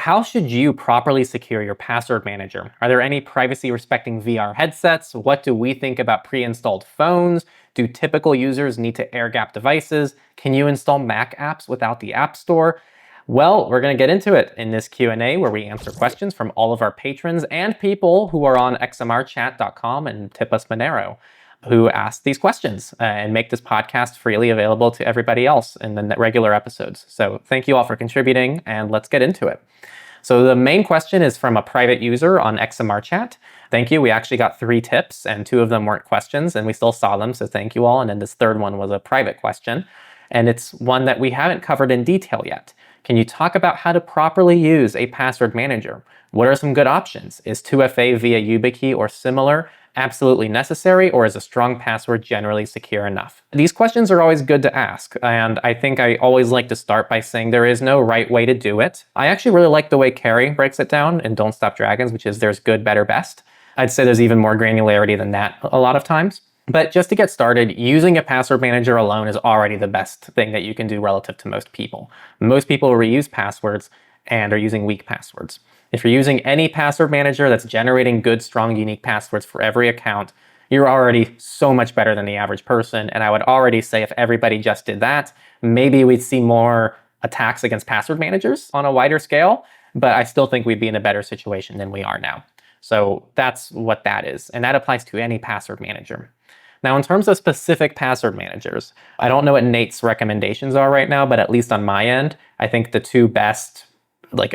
how should you properly secure your password manager? Are there any privacy-respecting VR headsets? What do we think about pre-installed phones? Do typical users need to air-gap devices? Can you install Mac apps without the App Store? Well, we're going to get into it in this Q&A where we answer questions from all of our patrons and people who are on xmrchat.com and tip us Monero, who ask these questions and make this podcast freely available to everybody else in the regular episodes. So thank you all for contributing, and let's get into it. So the main question is from a private user on XMR Chat. Thank you. We actually got 3 tips, and 2 of them weren't questions, and we still saw them, so thank you all. And then this third one was a private question, and it's one that we haven't covered in detail yet. Can you talk about how to properly use a password manager? What are some good options? Is 2FA via YubiKey or similar absolutely necessary, or is a strong password generally secure enough? These questions are always good to ask, and I think I always like to start by saying there is no right way to do it. I actually really like the way Carrie breaks it down in Don't Stop Dragons, which is there's good, better, best. I'd say there's even more granularity than that a lot of times. But just to get started, using a password manager alone is already the best thing that you can do relative to most people. Most people reuse passwords and are using weak passwords. If you're using any password manager that's generating good, strong, unique passwords for every account, you're already so much better than the average person. And I would already say if everybody just did that, maybe we'd see more attacks against password managers on a wider scale, but I still think we'd be in a better situation than we are now. So that's what that is. And that applies to any password manager. Now, in terms of specific password managers, I don't know what Nate's recommendations are right now, but at least on my end, I think the 2 best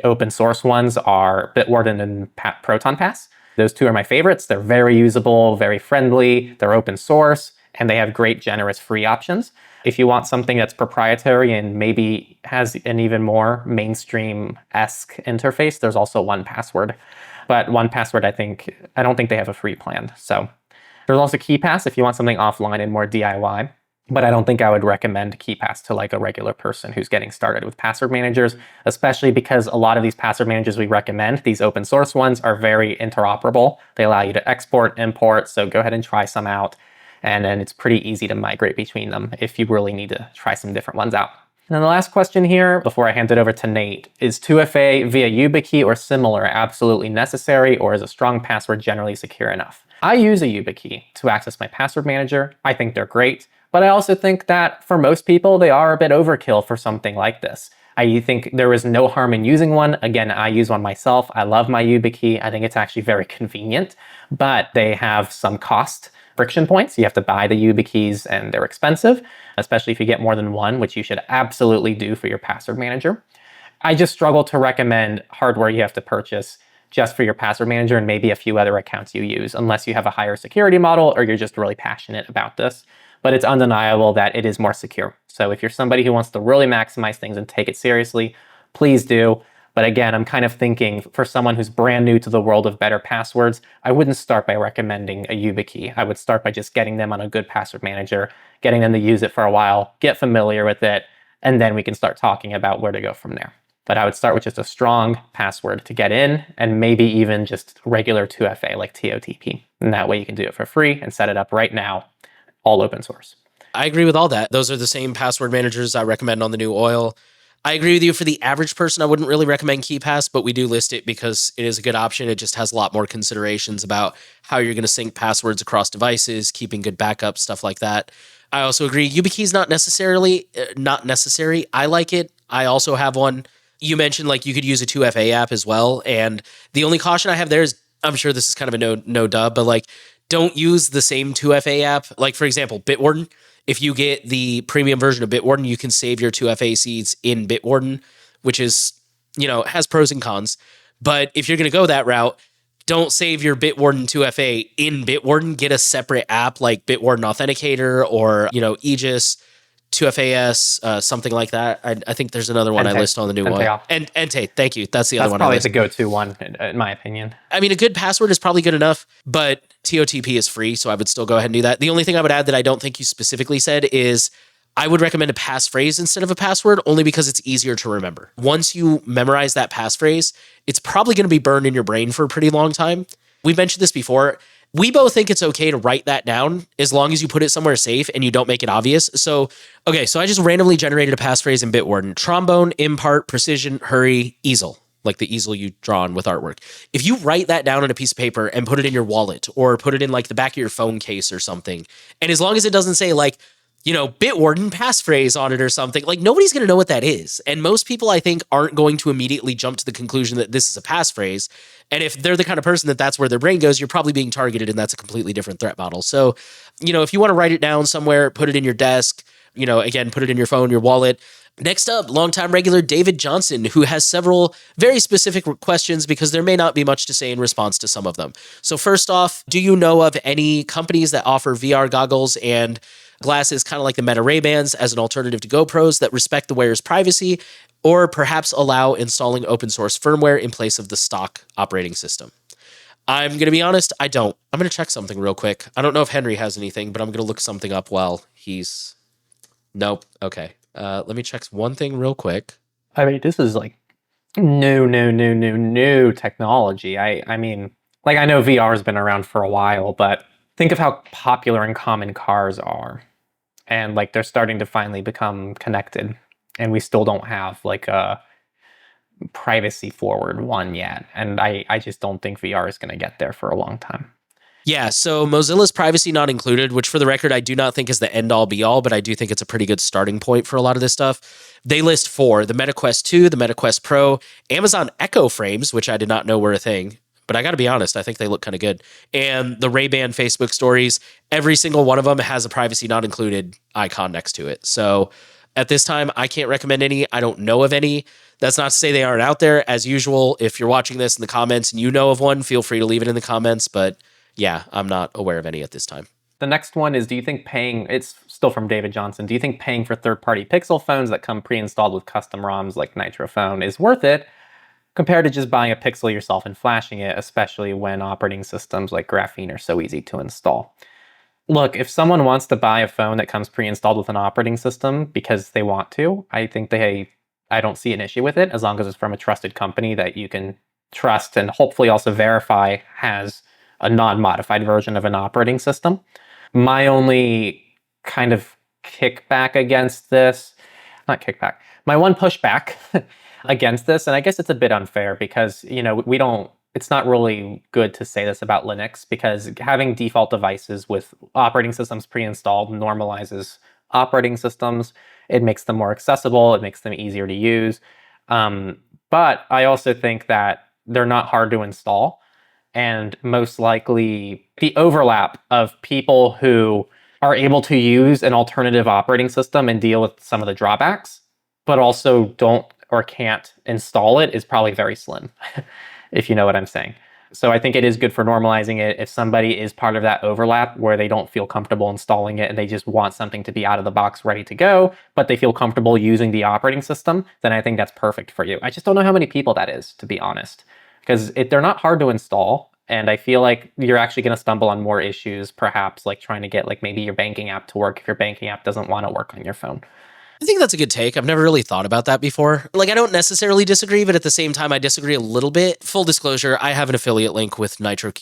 open source ones are Bitwarden and ProtonPass. Those 2 are my favorites. They're very usable, very friendly, they're open source, and they have great generous free options. If you want something that's proprietary and maybe has an even more mainstream-esque interface, there's also 1Password. But 1Password, I don't think they have a free plan. So there's also KeePass if you want something offline and more DIY. But I don't think I would recommend KeePass to a regular person who's getting started with password managers, especially because a lot of these password managers we recommend, these open source ones, are very interoperable. They allow you to export, import, so go ahead and try some out. And then it's pretty easy to migrate between them if you really need to try some different ones out. And then the last question here, before I hand it over to Nate, is 2FA via YubiKey or similar absolutely necessary, or is a strong password generally secure enough? I use a YubiKey to access my password manager. I think they're great. But I also think that for most people, they are a bit overkill for something like this. I think there is no harm in using one. Again, I use one myself. I love my YubiKey. I think it's actually very convenient, but they have some cost friction points. You have to buy the YubiKeys and they're expensive, especially if you get more than one, which you should absolutely do for your password manager. I just struggle to recommend hardware you have to purchase just for your password manager and maybe a few other accounts you use, unless you have a higher security model or you're just really passionate about this. But it's undeniable that it is more secure. So if you're somebody who wants to really maximize things and take it seriously, please do. But again, I'm kind of thinking for someone who's brand new to the world of better passwords, I wouldn't start by recommending a YubiKey. I would start by just getting them on a good password manager, getting them to use it for a while, get familiar with it, and then we can start talking about where to go from there. But I would start with just a strong password to get in, and maybe even just regular 2FA like TOTP. And that way you can do it for free and set it up right now, all open source. I agree with all that. Those are the same password managers I recommend on the New Oil. I agree with you. For the average person, I wouldn't really recommend KeePass, but we do list it because it is a good option. It just has a lot more considerations about how you're going to sync passwords across devices, keeping good backups, stuff like that. I also agree. YubiKey is not necessary. I like it. I also have one. You mentioned you could use a 2FA app as well. And the only caution I have there is, I'm sure this is kind of a no dub, but don't use the same 2FA app. For example, Bitwarden. If you get the premium version of Bitwarden, you can save your 2FA seeds in Bitwarden, which is, has pros and cons. But if you're going to go that route, don't save your Bitwarden 2FA in Bitwarden. Get a separate app like Bitwarden Authenticator or, Aegis, 2FAS, something like that. I think there's another one I list on the New Oil. And Ente, thank you. That's the other one. That's probably the go-to one, in my opinion. I mean, a good password is probably good enough, but TOTP is free, so I would still go ahead and do that. The only thing I would add that I don't think you specifically said is I would recommend a passphrase instead of a password, only because it's easier to remember. Once you memorize that passphrase, it's probably going to be burned in your brain for a pretty long time. We've mentioned this before. We both think it's okay to write that down as long as you put it somewhere safe and you don't make it obvious. So I just randomly generated a passphrase in Bitwarden. Trombone, impart, precision, hurry, easel. like the easel you draw on with artwork. If you write that down on a piece of paper and put it in your wallet or put it in like the back of your phone case or something, and as long as it doesn't say like, Bitwarden passphrase on it or something, like nobody's going to know what that is. And most people, I think, aren't going to immediately jump to the conclusion that this is a passphrase. And if they're the kind of person that that's where their brain goes, you're probably being targeted, and that's a completely different threat model. So, if you want to write it down somewhere, put it in your desk, again, put it in your phone, your wallet. Next up, longtime regular David Johnson, who has several very specific questions because there may not be much to say in response to some of them. So first off, do you know of any companies that offer VR goggles and glasses kind of like the Meta Ray-Bans as an alternative to GoPros that respect the wearer's privacy, or perhaps allow installing open source firmware in place of the stock operating system? I'm going to be honest, I don't. I'm going to check something real quick. I don't know if Henry has anything, but I'm going to look something up while he's... Nope. Okay. Let me check one thing real quick. I mean, this is like new technology. I mean, like I know VR has been around for a while, but think of how popular and common cars are. And like they're starting to finally become connected. And we still don't have like a privacy forward one yet. And I just don't think VR is going to get there for a long time. Yeah, so Mozilla's privacy not included, which for the record, I do not think is the end all be all, but I do think it's a pretty good starting point for a lot of this stuff. They list 4, the Meta Quest 2, the Meta Quest Pro, Amazon Echo frames, which I did not know were a thing, but I got to be honest, I think they look kind of good. And the Ray-Ban Facebook stories, every single one of them has a privacy not included icon next to it. So at this time, I can't recommend any. I don't know of any. That's not to say they aren't out there. As usual, if you're watching this in the comments and you know of one, feel free to leave it in the comments, but yeah, I'm not aware of any at this time. The next one is, do you think paying, it's still from David Johnson, do you think paying for third-party Pixel phones that come pre-installed with custom ROMs like Nitro Phone is worth it compared to just buying a Pixel yourself and flashing it, especially when operating systems like Graphene are so easy to install? Look, if someone wants to buy a phone that comes pre-installed with an operating system because they want to, I don't see an issue with it as long as it's from a trusted company that you can trust and hopefully also verify has a non-modified version of an operating system. My only kind of kickback against this, not kickback, my one pushback against this, and I guess it's a bit unfair because, it's not really good to say this about Linux because having default devices with operating systems pre-installed normalizes operating systems. It makes them more accessible. It makes them easier to use. But I also think that they're not hard to install. And most likely the overlap of people who are able to use an alternative operating system and deal with some of the drawbacks, but also don't or can't install it is probably very slim, if you know what I'm saying. So I think it is good for normalizing it. If somebody is part of that overlap where they don't feel comfortable installing it and they just want something to be out of the box ready to go, but they feel comfortable using the operating system, then I think that's perfect for you. I just don't know how many people that is, to be honest. Because they're not hard to install, and I feel like you're actually going to stumble on more issues, perhaps like trying to get like maybe your banking app to work if your banking app doesn't want to work on your phone. I think that's a good take. I've never really thought about that before. Like, I don't necessarily disagree, but at the same time, I disagree a little bit. Full disclosure, I have an affiliate link with Nitro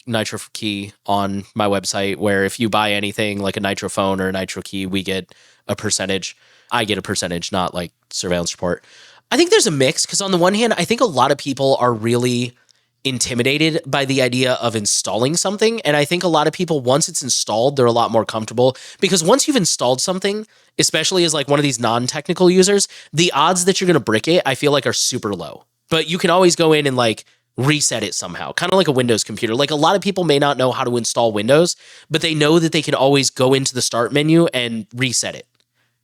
Key on my website where if you buy anything like a Nitro phone or a Nitro Key, we get a percentage. I get a percentage, not like surveillance report. I think there's a mix because on the one hand, I think a lot of people are really intimidated by the idea of installing something. And I think a lot of people, once it's installed, they're a lot more comfortable because once you've installed something, especially as like one of these non-technical users, the odds that you're going to brick it, I feel like are super low. But you can always go in and like reset it somehow, kind of like a Windows computer. Like a lot of people may not know how to install Windows, but they know that they can always go into the start menu and reset it.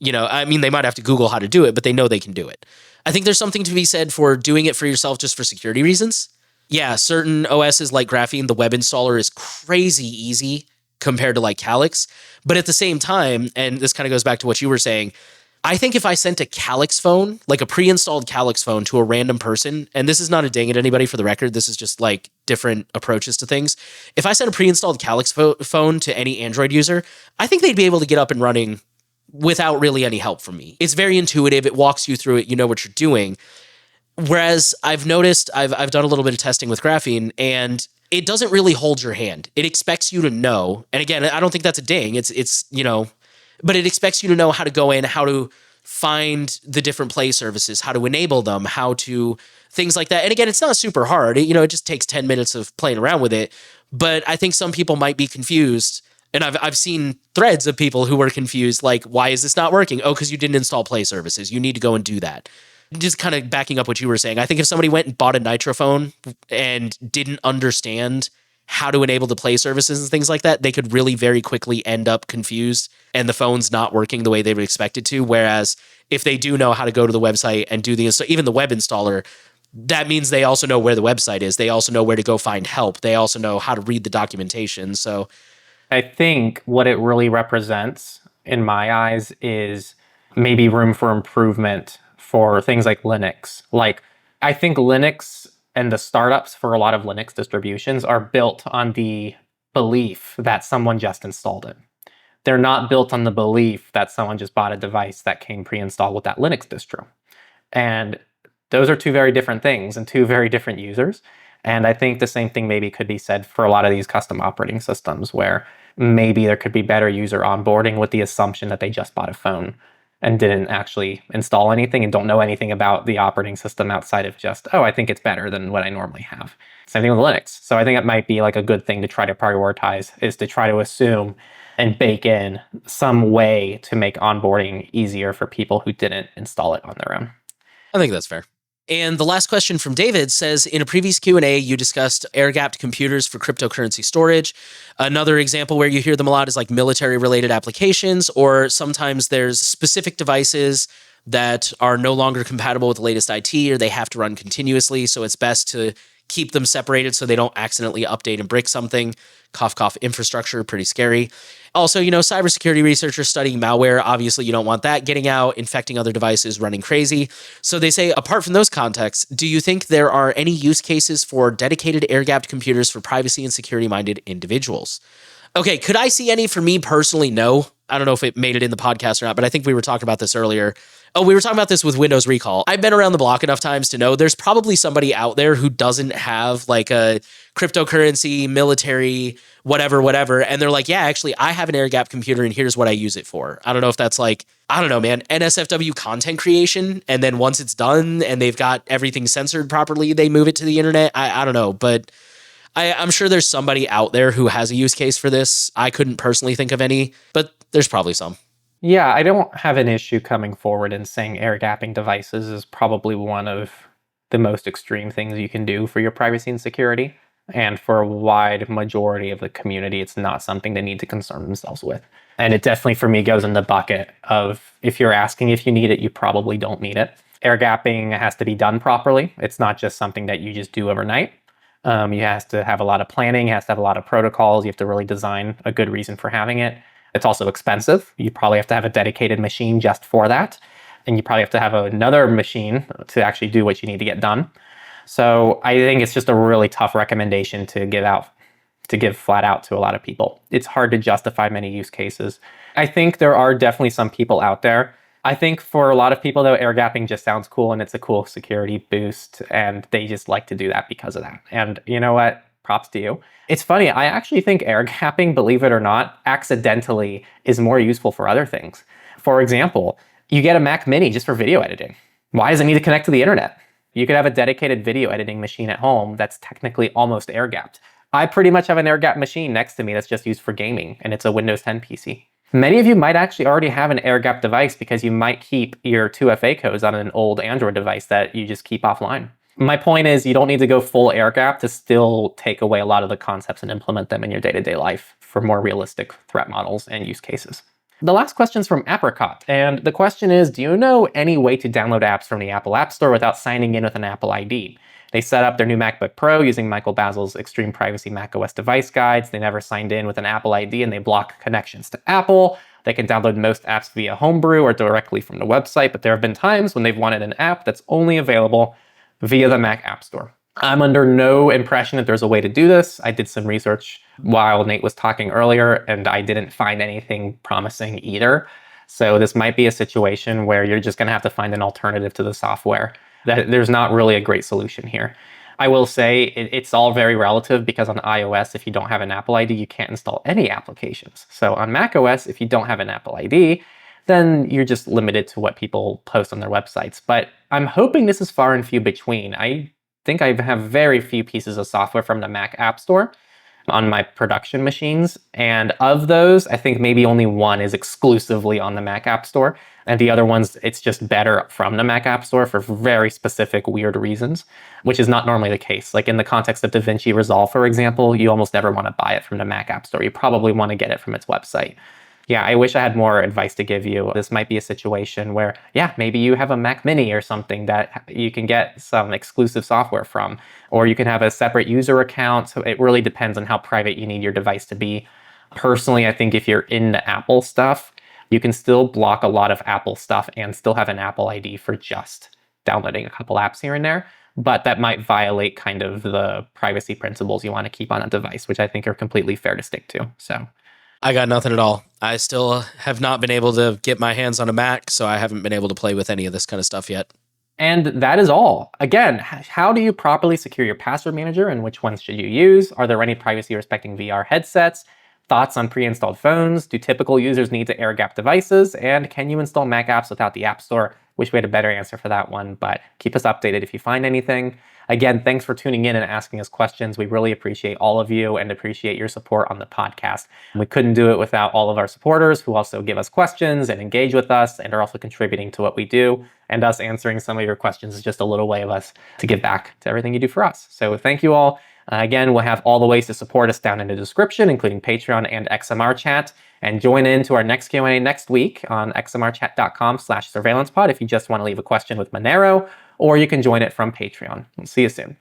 I mean, they might have to Google how to do it, but they know they can do it. I think there's something to be said for doing it for yourself just for security reasons. Yeah, certain OSs like Graphene, the web installer is crazy easy compared to like Calyx. But at the same time, and this kind of goes back to what you were saying, I think if I sent a Calyx phone, like a pre-installed Calyx phone to a random person, and this is not a ding at anybody for the record, this is just like different approaches to things. If I sent a pre-installed Calyx phone to any Android user, I think they'd be able to get up and running without really any help from me. It's very intuitive. It walks you through it. You know what you're doing. Whereas I've noticed, I've done a little bit of testing with Graphene, and it doesn't really hold your hand. It expects you to know, and again, I don't think that's a ding. It's but it expects you to know how to go in, how to find the different play services, how to enable them, how to things like that. And again, it's not super hard. It just takes 10 minutes of playing around with it. But I think some people might be confused. And I've seen threads of people who were confused, like, why is this not working? Oh, because you didn't install play services. You need to go and do that. Just kind of backing up what you were saying. I think if somebody went and bought a Nitro phone and didn't understand how to enable the play services and things like that, they could really very quickly end up confused and the phone's not working the way they would expect it to. Whereas if they do know how to go to the website and do even the web installer, that means they also know where the website is. They also know where to go find help. They also know how to read the documentation. So I think what it really represents in my eyes is maybe room for improvement for things like Linux. Like, I think Linux and the startups for a lot of Linux distributions are built on the belief that someone just installed it. They're not built on the belief that someone just bought a device that came pre-installed with that Linux distro. And those are two very different things and two very different users. And I think the same thing maybe could be said for a lot of these custom operating systems where maybe there could be better user onboarding with the assumption that they just bought a phone and didn't actually install anything and don't know anything about the operating system outside of just, oh, I think it's better than what I normally have. Same thing with Linux. So I think it might be like a good thing to try to prioritize is to try to assume and bake in some way to make onboarding easier for people who didn't install it on their own. I think that's fair. And the last question from David says, in a previous Q&A, you discussed air-gapped computers for cryptocurrency storage. Another example where you hear them a lot is like military-related applications, or sometimes there's specific devices that are no longer compatible with the latest IT, or they have to run continuously, so it's best to keep them separated so they don't accidentally update and break something. Cough, cough, infrastructure, pretty scary. Also, cybersecurity researchers studying malware. Obviously, you don't want that getting out, infecting other devices, running crazy. So they say, apart from those contexts, do you think there are any use cases for dedicated air-gapped computers for privacy and security-minded individuals? Okay, could I see any? For me personally, no. I don't know if it made it in the podcast or not, but I think we were talking about this earlier. Oh, we were talking about this with Windows Recall. I've been around the block enough times to know there's probably somebody out there who doesn't have like a cryptocurrency, military, whatever. And they're like, yeah, actually, I have an air-gapped computer and here's what I use it for. I don't know if that's like, I don't know, man, NSFW content creation. And then once it's done and they've got everything censored properly, they move it to the internet. I don't know, but I'm sure there's somebody out there who has a use case for this. I couldn't personally think of any, but there's probably some. Yeah, I don't have an issue coming forward and saying air gapping devices is probably one of the most extreme things you can do for your privacy and security. And for a wide majority of the community, it's not something they need to concern themselves with. And it definitely, for me, goes in the bucket of if you're asking if you need it, you probably don't need it. Air gapping has to be done properly. It's not just something that you just do overnight. You have to have a lot of planning, has to have a lot of protocols. You have to really design a good reason for having it. It's also expensive. You probably have to have a dedicated machine just for that. And you probably have to have another machine to actually do what you need to get done. So I think it's just a really tough recommendation to give flat out to a lot of people. It's hard to justify many use cases. I think there are definitely some people out there. I think for a lot of people, though, air gapping just sounds cool and it's a cool security boost, and they just like to do that because of that. And you know what? Props to you. It's funny, I actually think air gapping, believe it or not, accidentally is more useful for other things. For example, you get a Mac Mini just for video editing. Why does it need to connect to the internet? You could have a dedicated video editing machine at home that's technically almost air gapped. I pretty much have an air gapped machine next to me that's just used for gaming, and it's a Windows 10 PC. Many of you might actually already have an air-gapped device because you might keep your 2FA codes on an old Android device that you just keep offline. My point is you don't need to go full air-gapped to still take away a lot of the concepts and implement them in your day-to-day life for more realistic threat models and use cases. The last question is from Apricot, and the question is, do you know any way to download apps from the Apple App Store without signing in with an Apple ID? They set up their new MacBook Pro using Michael Basil's Extreme Privacy macOS device guides. They never signed in with an Apple ID and they block connections to Apple. They can download most apps via Homebrew or directly from the website, but there have been times when they've wanted an app that's only available via the Mac App Store. I'm under no impression that there's a way to do this. I did some research while Nate was talking earlier, and I didn't find anything promising either. So this might be a situation where you're just going to have to find an alternative to the software. There's not really a great solution here. I will say it's all very relative because on iOS, if you don't have an Apple ID, you can't install any applications. So on macOS, if you don't have an Apple ID, then you're just limited to what people post on their websites. But I'm hoping this is far and few between. I think I have very few pieces of software from the Mac App Store on my production machines. And of those, I think maybe only one is exclusively on the Mac App Store. And the other ones, it's just better from the Mac App Store for very specific, weird reasons, which is not normally the case. Like in the context of DaVinci Resolve, for example, you almost never want to buy it from the Mac App Store. You probably want to get it from its website. Yeah, I wish I had more advice to give you. This might be a situation where, yeah, maybe you have a Mac Mini or something that you can get some exclusive software from, or you can have a separate user account. So it really depends on how private you need your device to be. Personally, I think if you're into Apple stuff, you can still block a lot of Apple stuff and still have an Apple ID for just downloading a couple apps here and there. But that might violate kind of the privacy principles you want to keep on a device, which I think are completely fair to stick to. So I got nothing at all. I still have not been able to get my hands on a Mac, so I haven't been able to play with any of this kind of stuff yet. And that is all. Again, how do you properly secure your password manager and which ones should you use? Are there any privacy respecting VR headsets? Thoughts on pre-installed phones? Do typical users need to air-gap devices? And can you install Mac apps without the App Store? Wish we had a better answer for that one, but keep us updated if you find anything. Again, thanks for tuning in and asking us questions. We really appreciate all of you and appreciate your support on the podcast. We couldn't do it without all of our supporters who also give us questions and engage with us and are also contributing to what we do. And us answering some of your questions is just a little way of us to give back to everything you do for us. So thank you all. Again, we'll have all the ways to support us down in the description, including Patreon and XMR Chat. And join in to our next Q&A next week on xmrchat.com/surveillancepod if you just want to leave a question with Monero, or you can join it from Patreon. We'll see you soon.